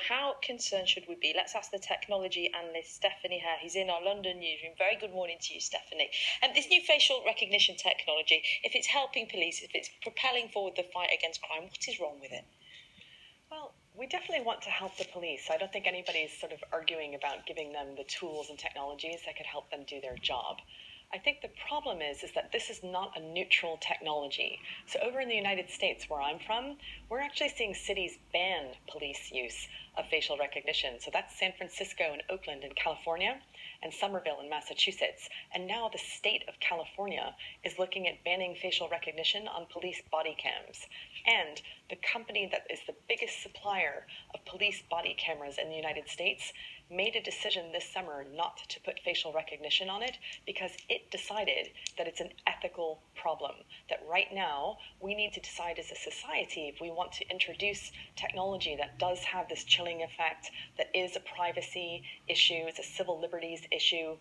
how concerned should we be? Let's ask the technology analyst Stephanie Hare. He's in our London newsroom. Very good morning to you, Stephanie. This new facial recognition technology, if it's helping police, if it's propelling forward the fight against crime, what is wrong with it? Well, we definitely want to help the police. I don't think anybody's sort of arguing about giving them the tools and technologies that could help them do their job. I think the problem is that this is not a neutral technology. So over in the United States, where I'm from, we're actually seeing cities ban police use of facial recognition. So that's San Francisco and Oakland in California and Somerville in Massachusetts. And now the state of California is looking at banning facial recognition on police body cams. And the company that is the biggest supplier of police body cameras in the United States made a decision this summer not to put facial recognition on it because it decided that it's an ethical problem, that right now we need to decide as a society if we want to introduce technology that does have this chilling effect, that is a privacy issue, it's a civil liberties issue.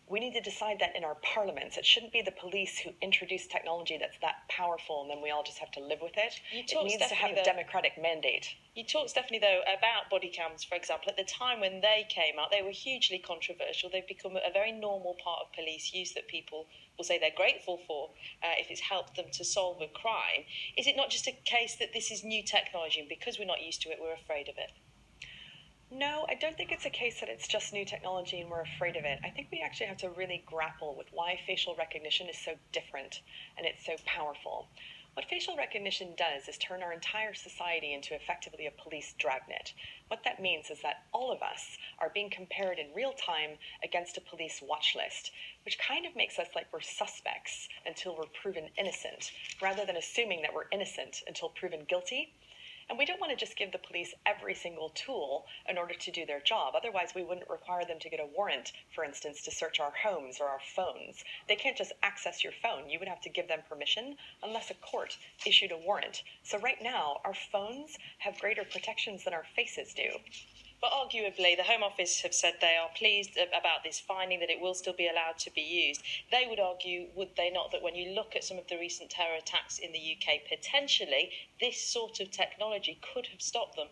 We need to decide that in our parliaments. It shouldn't be the police who introduce technology that's that powerful and then we all just have to live with it. It needs to have a democratic mandate. You talked, Stephanie, though, about body cams, for example. At the time when they came out, they were hugely controversial. They've become a very normal part of police use that people will say they're grateful for if it's helped them to solve a crime. Is it not just a case that this is new technology and because we're not used to it, we're afraid of it? No, I don't think it's a case that it's just new technology and we're afraid of it. I think we actually have to really grapple with why facial recognition is so different and it's so powerful. What facial recognition does is turn our entire society into effectively a police dragnet. What that means is that all of us are being compared in real time against a police watch list, which kind of makes us like we're suspects until we're proven innocent, rather than assuming that we're innocent until proven guilty. And we don't want to just give the police every single tool in order to do their job. Otherwise, we wouldn't require them to get a warrant, for instance, to search our homes or our phones. They can't just access your phone. You would have to give them permission unless a court issued a warrant. So right now, our phones have greater protections than our faces do. But arguably, the Home Office have said they are pleased about this finding, that it will still be allowed to be used. They would argue, would they not, that when you look at some of the recent terror attacks in the UK, potentially this sort of technology could have stopped them?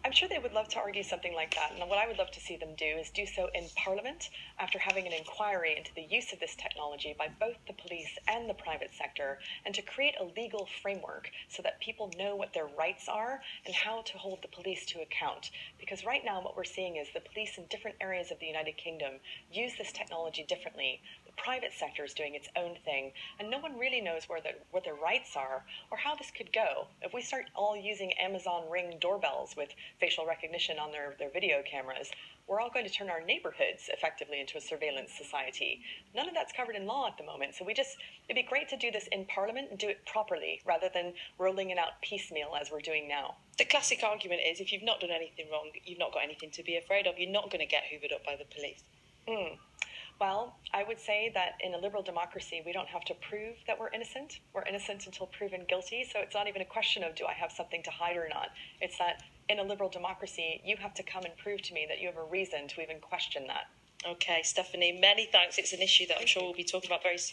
I'm sure they would love to argue something like that, and what I would love to see them do is do so in Parliament after having an inquiry into the use of this technology by both the police and the private sector, and to create a legal framework so that people know what their rights are and how to hold the police to account. Because right now what we're seeing is the police in different areas of the United Kingdom use this technology differently. The private sector is doing its own thing, and no one really knows what their rights are or how this could go. If we start all using Amazon Ring doorbells with facial recognition on their video cameras, we're all going to turn our neighborhoods effectively into a surveillance society. None of that's covered in law at the moment, so it'd be great to do this in Parliament and do it properly rather than rolling it out piecemeal as we're doing now. The classic argument is if you've not done anything wrong, you've not got anything to be afraid of. You're not going to get hoovered up by the police. Well, I would say that in a liberal democracy, we don't have to prove that we're innocent. We're innocent until proven guilty, so it's not even a question of do I have something to hide or not. It's that in a liberal democracy, you have to come and prove to me that you have a reason to even question that. Okay, Stephanie, many thanks. It's an issue that I'm sure we'll be talking about very soon.